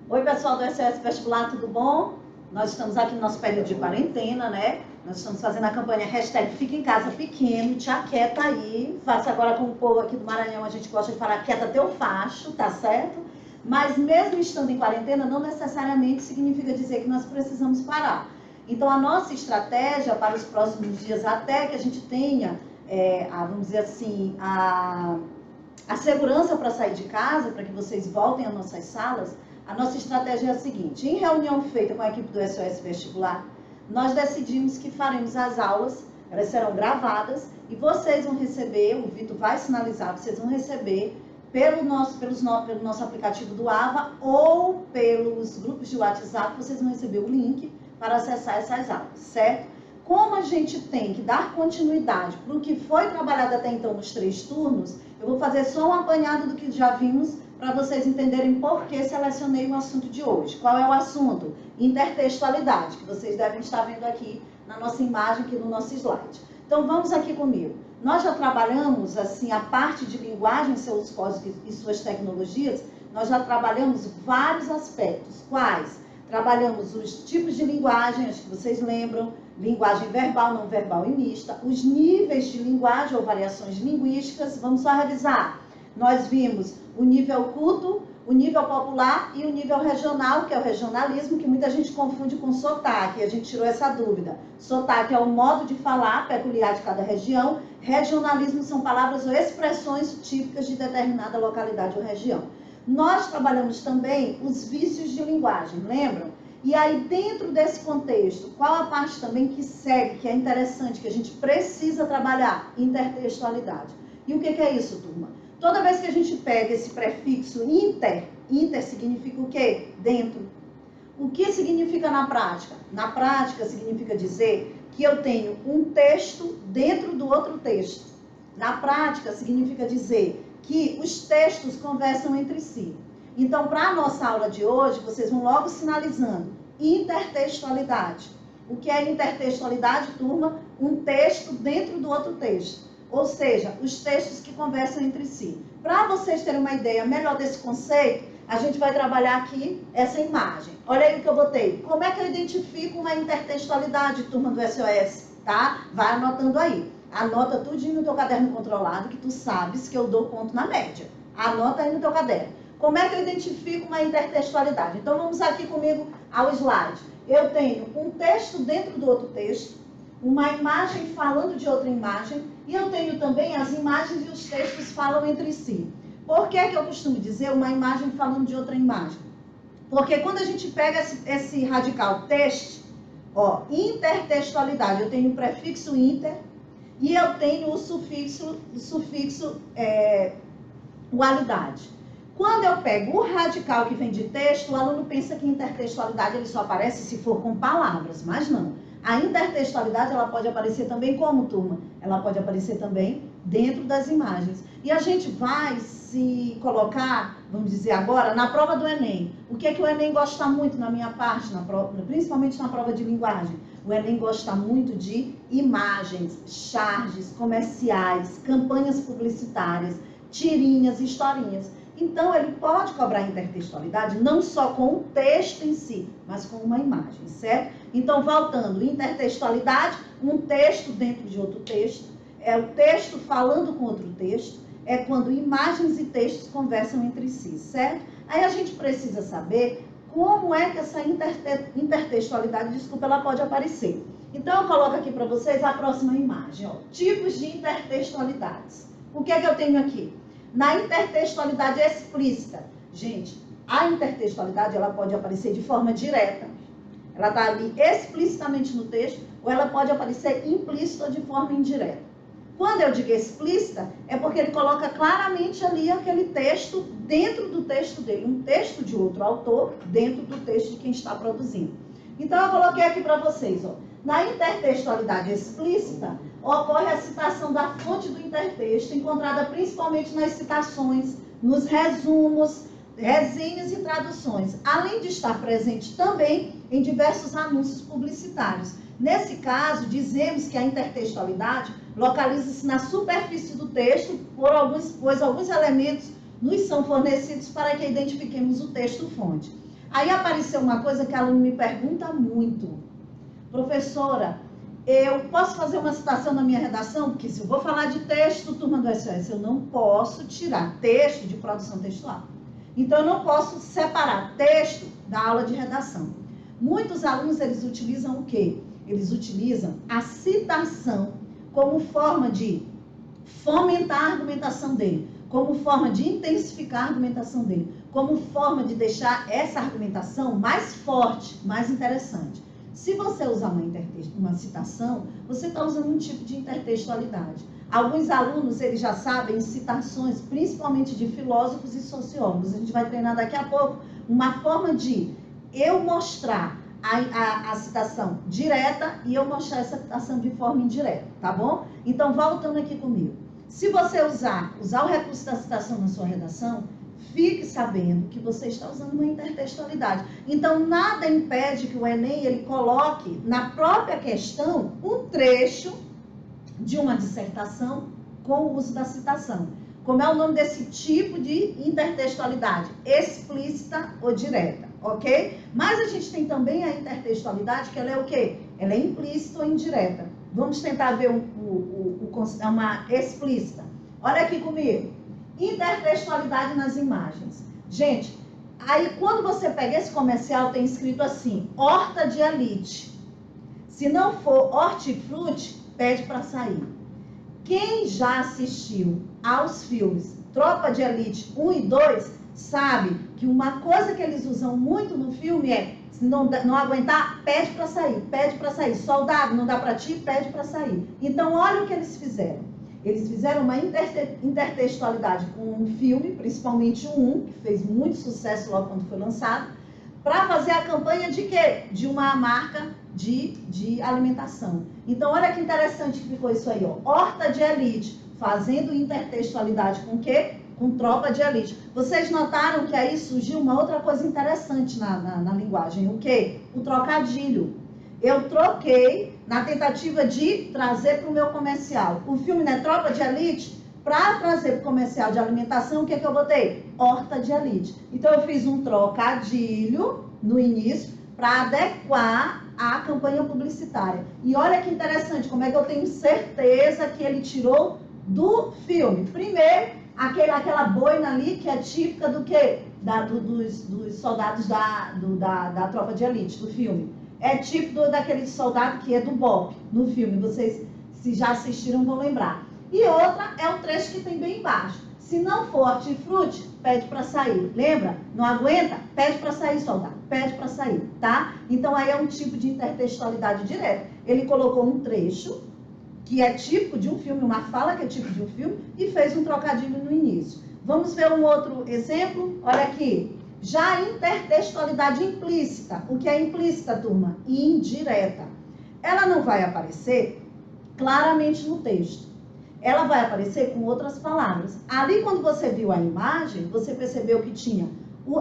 Oi, pessoal do SOS Vestibular, tudo bom? Nós estamos aqui no nosso período de quarentena, né? Nós estamos fazendo a campanha hashtag Fica em Casa Pequeno, te aquieta aí. Faça agora com o povo aqui do Maranhão, a gente gosta de falar quieta teu facho, tá certo? Mas mesmo estando em quarentena, não necessariamente significa dizer que nós precisamos parar. Então, a nossa estratégia para os próximos dias, até que a gente tenha, vamos dizer assim, a segurança para sair de casa, para que vocês voltem às nossas salas, a nossa estratégia é a seguinte: em reunião feita com a equipe do SOS Vestibular, nós decidimos que faremos as aulas, elas serão gravadas e vocês vão receber, o Vitor vai sinalizar, vocês vão receber pelo nosso aplicativo do AVA ou pelos grupos de WhatsApp, vocês vão receber o link para acessar essas aulas, certo? Como a gente tem que dar continuidade para o que foi trabalhado até então nos 3 turnos, eu vou fazer só um apanhado do que já vimos para vocês entenderem por que selecionei o assunto de hoje. Qual é o assunto? Intertextualidade, que vocês devem estar vendo aqui na nossa imagem, aqui no nosso slide. Então, vamos aqui comigo. Nós já trabalhamos, assim, a parte de linguagem, seus códigos e suas tecnologias, nós já trabalhamos vários aspectos. Quais? Trabalhamos os tipos de linguagem, acho que vocês lembram, linguagem verbal, não verbal e mista, os níveis de linguagem ou variações linguísticas, vamos só revisar. Nós vimos o nível culto, o nível popular e o nível regional, que é o regionalismo, que muita gente confunde com sotaque, a gente tirou essa dúvida. Sotaque é o modo de falar peculiar de cada região, regionalismo são palavras ou expressões típicas de determinada localidade ou região. Nós trabalhamos também os vícios de linguagem, lembram? E aí, dentro desse contexto, qual a parte também que segue, que é interessante, que a gente precisa trabalhar? Intertextualidade. E o que é isso, turma? Toda vez que a gente pega esse prefixo inter significa o quê? Dentro. O que significa na prática? Na prática, significa dizer que eu tenho um texto dentro do outro texto. Na prática, significa dizer que os textos conversam entre si. Então, para a nossa aula de hoje, vocês vão logo sinalizando intertextualidade. O que é intertextualidade, turma? Um texto dentro do outro texto. Ou seja, os textos que conversam entre si. Para vocês terem uma ideia melhor desse conceito, a gente vai trabalhar aqui essa imagem. Olha aí o que eu botei. Como é que eu identifico uma intertextualidade, turma do SOS? Tá? Vai anotando aí. Anota tudinho no teu caderno controlado, que tu sabes que eu dou ponto na média. Anota aí no teu caderno. Como é que eu identifico uma intertextualidade? Então, vamos aqui comigo ao slide. Eu tenho um texto dentro do outro texto, uma imagem falando de outra imagem, e eu tenho também as imagens e os textos falam entre si. Por que eu costumo dizer uma imagem falando de outra imagem? Porque quando a gente pega esse radical teste, ó, intertextualidade, eu tenho o prefixo inter e eu tenho o sufixo ualidade. Quando eu pego o radical que vem de texto, o aluno pensa que intertextualidade ele só aparece se for com palavras, mas não. A intertextualidade ela pode aparecer também como, turma? Ela pode aparecer também dentro das imagens. E a gente vai se colocar, vamos dizer agora, na prova do Enem. O que é que o Enem gosta muito na minha parte, principalmente na prova de linguagem? O Enem gosta muito de imagens, charges, comerciais, campanhas publicitárias, tirinhas, historinhas. Então, ele pode cobrar intertextualidade não só com o texto em si, mas com uma imagem, certo? Então, voltando, intertextualidade, um texto dentro de outro texto, é o texto falando com outro texto, é quando imagens e textos conversam entre si, certo? Aí a gente precisa saber como é que essa intertextualidade, desculpa, ela pode aparecer. Então, eu coloco aqui para vocês a próxima imagem, ó, tipos de intertextualidades. O que é que eu tenho aqui? Na intertextualidade explícita, gente, a intertextualidade ela pode aparecer de forma direta, ela está ali explicitamente no texto, ou ela pode aparecer implícita de forma indireta. Quando eu digo explícita, é porque ele coloca claramente ali aquele texto dentro do texto dele, um texto de outro autor dentro do texto de quem está produzindo. Então, eu coloquei aqui para vocês, ó, na intertextualidade explícita, ocorre a citação da fonte do intertexto, encontrada principalmente nas citações, nos resumos, resenhas e traduções, além de estar presente também em diversos anúncios publicitários. Nesse caso, dizemos que a intertextualidade localiza-se na superfície do texto, pois alguns elementos nos são fornecidos para que identifiquemos o texto-fonte. Aí apareceu uma coisa que a aluna me pergunta muito. Professora, eu posso fazer uma citação na minha redação? Porque se eu vou falar de texto, turma do SOS, eu não posso tirar texto de produção textual. Então, eu não posso separar texto da aula de redação. Muitos alunos, eles utilizam o quê? Eles utilizam a citação como forma de fomentar a argumentação dele, como forma de intensificar a argumentação dele, como forma de deixar essa argumentação mais forte, mais interessante. Se você usar uma citação, você está usando um tipo de intertextualidade. Alguns alunos, eles já sabem citações, principalmente de filósofos e sociólogos. A gente vai treinar daqui a pouco uma forma de eu mostrar a citação direta e eu mostrar essa citação de forma indireta, tá bom? Então, voltando aqui comigo. Se você usar o recurso da citação na sua redação, fique sabendo que você está usando uma intertextualidade. Então, nada impede que o Enem ele coloque na própria questão um trecho de uma dissertação com o uso da citação. Como é o nome desse tipo de intertextualidade? Explícita ou direta, ok? Mas a gente tem também a intertextualidade, que ela é o quê? Ela é implícita ou indireta. Vamos tentar ver uma explícita. Olha aqui comigo. Intertextualidade nas imagens. Gente, aí quando você pega esse comercial, tem escrito assim, horta de elite. Se não for hortifruti, pede para sair. Quem já assistiu aos filmes Tropa de Elite 1 e 2, sabe que uma coisa que eles usam muito no filme é, se não aguentar, pede para sair, pede para sair. Soldado, não dá para ti, pede para sair. Então, olha o que eles fizeram. Eles fizeram uma intertextualidade com um filme, principalmente o 1, que fez muito sucesso logo quando foi lançado, para fazer a campanha de quê? De uma marca de alimentação. Então, olha que interessante que ficou isso aí, ó. Horta de elite, fazendo intertextualidade com o quê? Com tropa de elite. Vocês notaram que aí surgiu uma outra coisa interessante na linguagem, o quê? O trocadilho. Eu troquei na tentativa de trazer para o meu comercial. O filme não é Tropa de Elite? Para trazer para o comercial de alimentação, o que é que eu botei? Horta de elite. Então, eu fiz um trocadilho no início para adequar a campanha publicitária. E olha que interessante, como é que eu tenho certeza que ele tirou do filme. Primeiro, aquela boina ali que é típica do quê? Dos soldados da tropa de elite, do filme. É típico daquele soldado que é do BOPE, no filme. Vocês, se já assistiram, vão lembrar. E outra é o trecho que tem bem embaixo. Se não for hortifruti, pede para sair. Lembra? Não aguenta? Pede para sair, soldado. Pede para sair, tá? Então, aí é um tipo de intertextualidade direta. Ele colocou um trecho que é típico de um filme, uma fala que é típico de um filme, e fez um trocadilho no início. Vamos ver um outro exemplo? Olha aqui. Já a intertextualidade implícita. O que é implícita, turma? Indireta. Ela não vai aparecer claramente no texto. Ela vai aparecer com outras palavras. Ali, quando você viu a imagem, você percebeu que tinha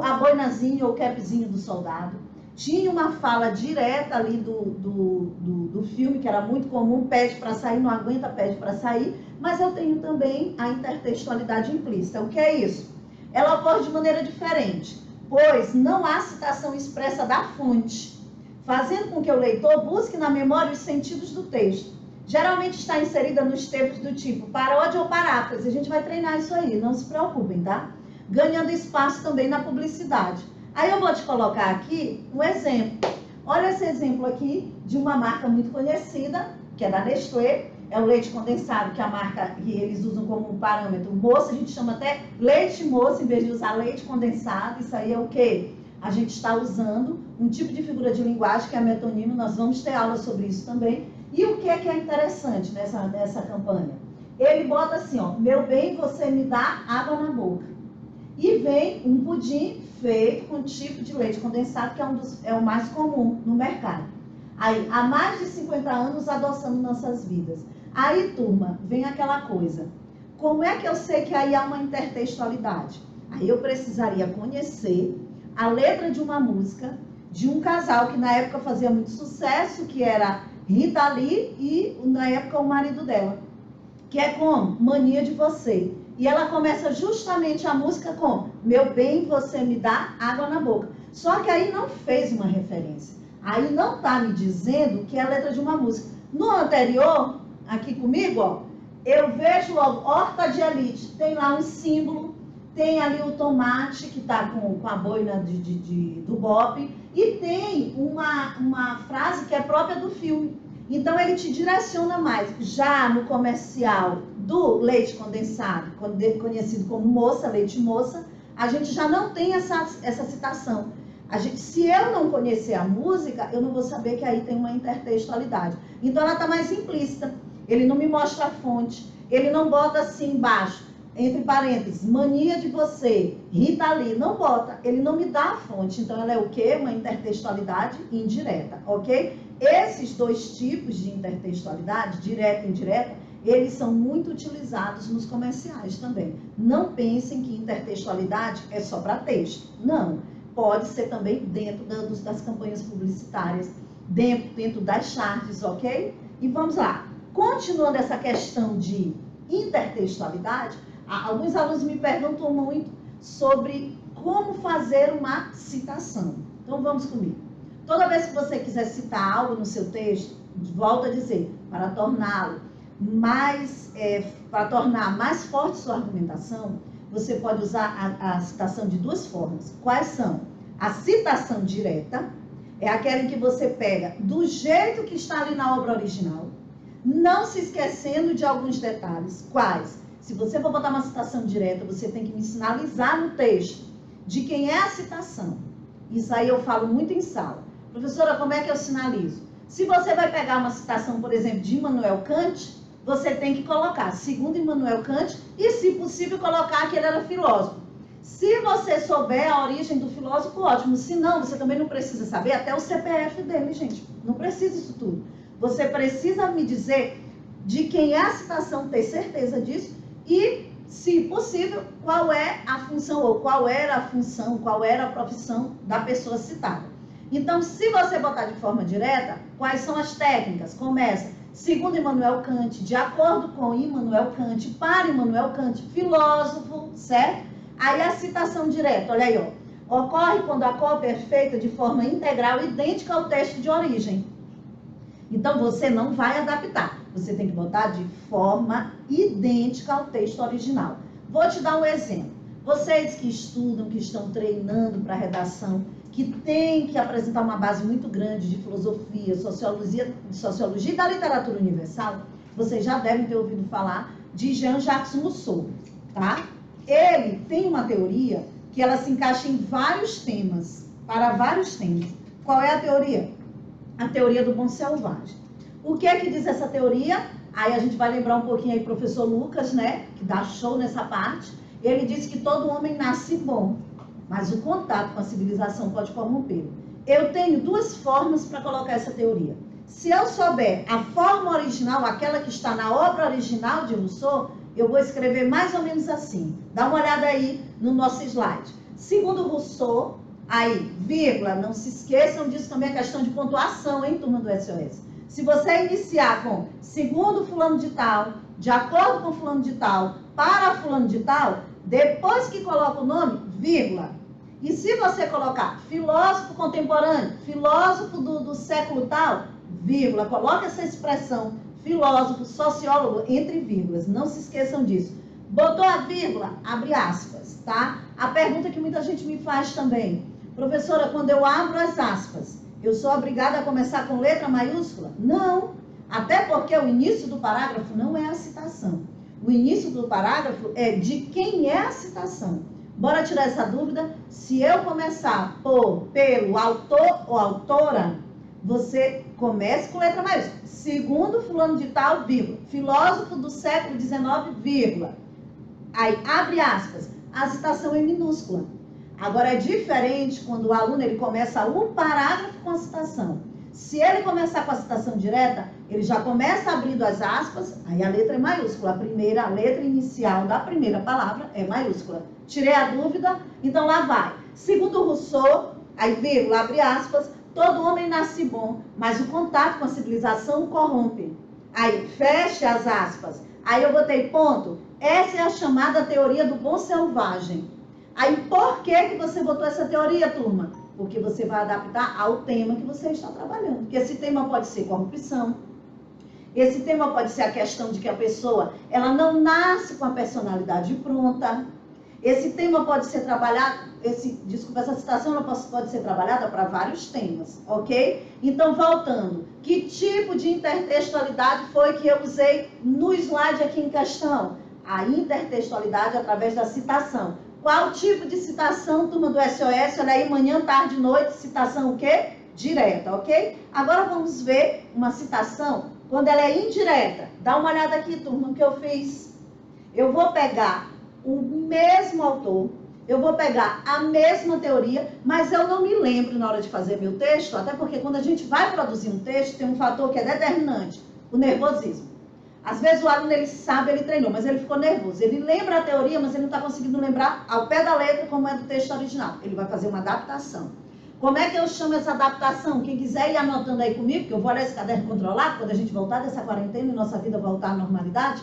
a boinazinha ou capzinho do soldado, tinha uma fala direta ali do filme, que era muito comum, pede para sair, não aguenta, pede para sair, mas eu tenho também a intertextualidade implícita. O que é isso? Ela ocorre de maneira diferente, pois não há citação expressa da fonte, fazendo com que o leitor busque na memória os sentidos do texto. Geralmente está inserida nos tempos do tipo paródia ou paráfrase. A gente vai treinar isso aí, não se preocupem, tá? Ganhando espaço também na publicidade. Aí eu vou te colocar aqui um exemplo. Olha esse exemplo aqui de uma marca muito conhecida, que é da Nestlé. É o leite condensado, que é a marca que eles usam como um parâmetro moço. A gente chama até leite moço, em vez de usar leite condensado. Isso aí é o quê? A gente está usando um tipo de figura de linguagem que é a metonímio. Nós vamos ter aula sobre isso também. E o que é interessante nessa campanha? Ele bota assim, ó, meu bem, você me dá água na boca. E vem um pudim feito com tipo de leite condensado, que é o mais comum no mercado. Aí, há mais de 50 anos adoçando nossas vidas. Aí, turma, vem aquela coisa. Como é que eu sei que aí há uma intertextualidade? Aí eu precisaria conhecer a letra de uma música de um casal que na época fazia muito sucesso, que era Rita Lee e, na época, o marido dela. Que é como? Mania de Você. E ela começa justamente a música com meu bem, você me dá água na boca. Só que aí não fez uma referência. Aí não está me dizendo que é a letra de uma música. No anterior, aqui comigo, ó, eu vejo logo horta de elite. Tem lá um símbolo, tem ali o tomate que está com a boina do Bop, e tem uma frase que é própria do filme. Então ele te direciona mais. Já no comercial do leite condensado, conhecido como moça, leite moça, a gente já não tem essa citação. Se eu não conhecer a música, eu não vou saber que aí tem uma intertextualidade. Então ela está mais implícita. Ele não me mostra a fonte. Ele não bota assim embaixo, entre parênteses, mania de você, Rita Lee. Não bota. Ele não me dá a fonte. Então ela é o quê? Uma intertextualidade indireta, ok? Esses dois tipos de intertextualidade, direta e indireta, eles são muito utilizados nos comerciais também. Não pensem que intertextualidade é só para texto. Não. Pode ser também dentro das campanhas publicitárias, dentro das charges, ok? E vamos lá. Continuando essa questão de intertextualidade, alguns alunos me perguntam muito sobre como fazer uma citação. Então vamos comigo. Toda vez que você quiser citar algo no seu texto, volto a dizer, para tornar mais forte sua argumentação, você pode usar a citação de duas formas. Quais são? A citação direta é aquela em que você pega do jeito que está ali na obra original, não se esquecendo de alguns detalhes. Quais? Se você for botar uma citação direta, você tem que me sinalizar no texto de quem é a citação. Isso aí eu falo muito em sala. Professora, como é que eu sinalizo? Se você vai pegar uma citação, por exemplo, de Immanuel Kant, você tem que colocar, segundo Immanuel Kant, e, se possível, colocar que ele era filósofo. Se você souber a origem do filósofo, ótimo. Se não, você também não precisa saber até o CPF dele, gente. Não precisa isso tudo. Você precisa me dizer de quem é a citação, ter certeza disso, e, se possível, qual é a função, ou qual era a função, qual era a profissão da pessoa citada. Então, se você botar de forma direta, quais são as técnicas? Começa, segundo Immanuel Kant, de acordo com Immanuel Kant, para Immanuel Kant, filósofo, certo? Aí a citação direta, olha aí, ó, ocorre quando a cópia é feita de forma integral, idêntica ao texto de origem. Então, você não vai adaptar, você tem que botar de forma idêntica ao texto original. Vou te dar um exemplo. Vocês que estudam, que estão treinando para redação, que tem que apresentar uma base muito grande de filosofia, sociologia e da literatura universal, vocês já devem ter ouvido falar de Jean-Jacques Rousseau, tá? Ele tem uma teoria que ela se encaixa em vários temas, para vários temas. Qual é a teoria? A teoria do bom selvagem. O que é que diz essa teoria? Aí a gente vai lembrar um pouquinho aí, professor Lucas, né? Que dá show nessa parte. Ele diz que todo homem nasce bom, mas o contato com a civilização pode corrompê-lo. Eu tenho duas formas para colocar essa teoria. Se eu souber a forma original, aquela que está na obra original de Rousseau, eu vou escrever mais ou menos assim. Dá uma olhada aí no nosso slide. Segundo Rousseau, aí, vírgula, não se esqueçam disso também, a questão de pontuação, hein, turma do SOS. Se você iniciar com segundo fulano de tal, de acordo com fulano de tal, para fulano de tal, depois que coloca o nome, vírgula. E se você colocar filósofo contemporâneo, filósofo do século tal, vírgula, coloca essa expressão, filósofo, sociólogo, entre vírgulas. Não se esqueçam disso. Botou a vírgula, abre aspas, tá? A pergunta que muita gente me faz também. Professora, quando eu abro as aspas, eu sou obrigada a começar com letra maiúscula? Não. Até porque o início do parágrafo não é a citação. O início do parágrafo é de quem é a citação. Bora tirar essa dúvida? Se eu começar pelo autor ou autora, você comece com letra maiúscula. Segundo fulano de tal, vírgula. Filósofo do século XIX, vírgula. Aí, abre aspas. A citação é minúscula. Agora, é diferente quando o aluno ele começa o parágrafo com a citação. Se ele começar com a citação direta, ele já começa abrindo as aspas, aí a letra é maiúscula. A letra inicial da primeira palavra é maiúscula. Tirei a dúvida? Então lá vai. Segundo Rousseau, aí vírgula, abre aspas, todo homem nasce bom, mas o contato com a civilização o corrompe. Aí, fecha as aspas. Aí eu botei ponto. Essa é a chamada teoria do bom selvagem. Aí, por que você botou essa teoria, turma? porque você vai adaptar ao tema que você está trabalhando. Porque esse tema pode ser corrupção, esse tema pode ser a questão de que a pessoa, ela não nasce com a personalidade pronta. Esse tema pode ser trabalhado, essa citação ela pode ser trabalhada para vários temas, ok? Então, voltando, que tipo de intertextualidade foi que eu usei no slide aqui em questão? A intertextualidade através da citação. Qual tipo de citação, turma do SOS? Olha aí, manhã, tarde, noite, citação o quê? Direta, ok? Agora vamos ver uma citação quando ela é indireta. Dá uma olhada aqui, turma, o que eu fiz. Eu vou pegar o mesmo autor, eu vou pegar a mesma teoria, mas eu não me lembro na hora de fazer meu texto, até porque quando a gente vai produzir um texto, tem um fator que é determinante, o nervosismo. Às vezes o aluno, ele sabe, ele treinou, mas ele ficou nervoso. Ele lembra a teoria, mas ele não está conseguindo lembrar ao pé da letra como é do texto original. Ele vai fazer uma adaptação. Como é que eu chamo essa adaptação? Quem quiser ir anotando aí comigo, porque eu vou olhar esse caderno controlado, quando a gente voltar dessa quarentena e nossa vida voltar à normalidade,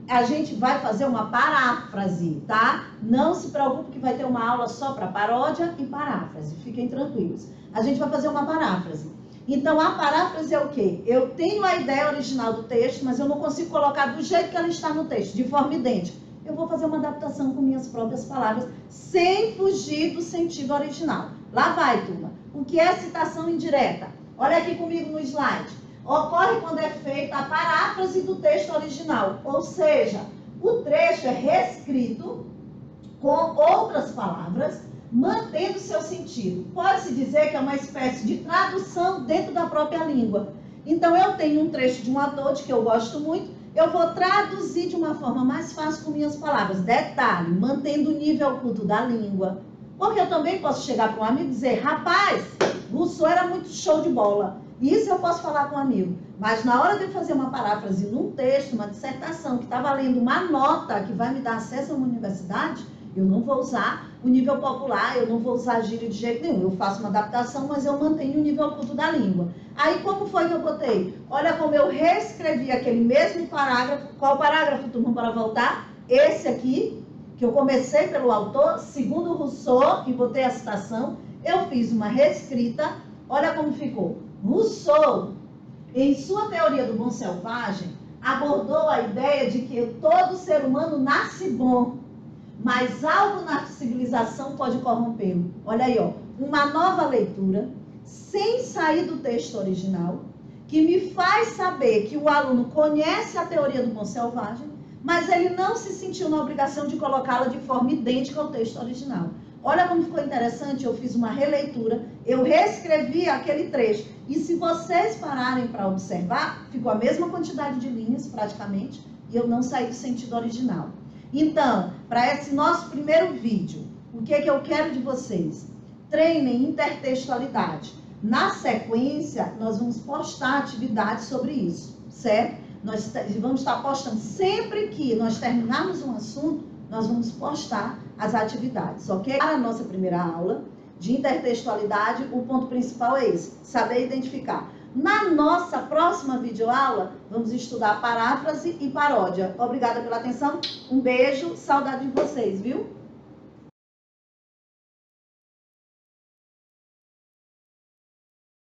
a gente vai fazer uma paráfrase, tá? Não se preocupe que vai ter uma aula só para paródia e paráfrase. Fiquem tranquilos. A gente vai fazer uma paráfrase. Então, a paráfrase é o quê? Eu tenho a ideia original do texto, mas eu não consigo colocar do jeito que ela está no texto, de forma idêntica. Eu vou fazer uma adaptação com minhas próprias palavras, sem fugir do sentido original. Lá vai, turma. O que é citação indireta? Olha aqui comigo no slide. Ocorre quando é feita a paráfrase do texto original, ou seja, o trecho é reescrito com outras palavras, mantendo seu sentido. Pode-se dizer que é uma espécie de tradução dentro da própria língua. Então, eu tenho um trecho de um autor que eu gosto muito, eu vou traduzir de uma forma mais fácil com minhas palavras. Detalhe, mantendo o nível culto da língua. Porque eu também posso chegar para um amigo e dizer, rapaz, Rousseau era muito show de bola. Isso eu posso falar com um amigo. Mas na hora de eu fazer uma paráfrase num texto, uma dissertação, que está valendo uma nota que vai me dar acesso a uma universidade, eu não vou usar o nível popular, eu não vou usar gíria de jeito nenhum. Eu faço uma adaptação, mas eu mantenho o nível culto da língua. Aí, como foi que eu botei? Olha como eu reescrevi aquele mesmo parágrafo. Qual parágrafo, turma, para voltar? Esse aqui, que eu comecei pelo autor, segundo Rousseau, e botei a citação. Eu fiz uma reescrita. Olha como ficou. Rousseau, em sua teoria do bom selvagem, abordou a ideia de que todo ser humano nasce bom, mas algo na civilização pode corrompê-lo. Olha aí, ó, uma nova leitura, sem sair do texto original, que me faz saber que o aluno conhece a teoria do bom selvagem, mas ele não se sentiu na obrigação de colocá-la de forma idêntica ao texto original. Olha como ficou interessante, eu fiz uma releitura, eu reescrevi aquele trecho. E se vocês pararem para observar, ficou a mesma quantidade de linhas, praticamente, e eu não saí do sentido original. Então, para esse nosso primeiro vídeo, o que é que eu quero de vocês? Treinem intertextualidade. Na sequência, nós vamos postar atividades sobre isso, certo? Nós vamos estar postando sempre que nós terminarmos um assunto, nós vamos postar as atividades, ok? Para a nossa primeira aula de intertextualidade, o ponto principal é esse, saber identificar. Na nossa próxima videoaula, vamos estudar paráfrase e paródia. Obrigada pela atenção, um beijo, saudade de vocês, viu?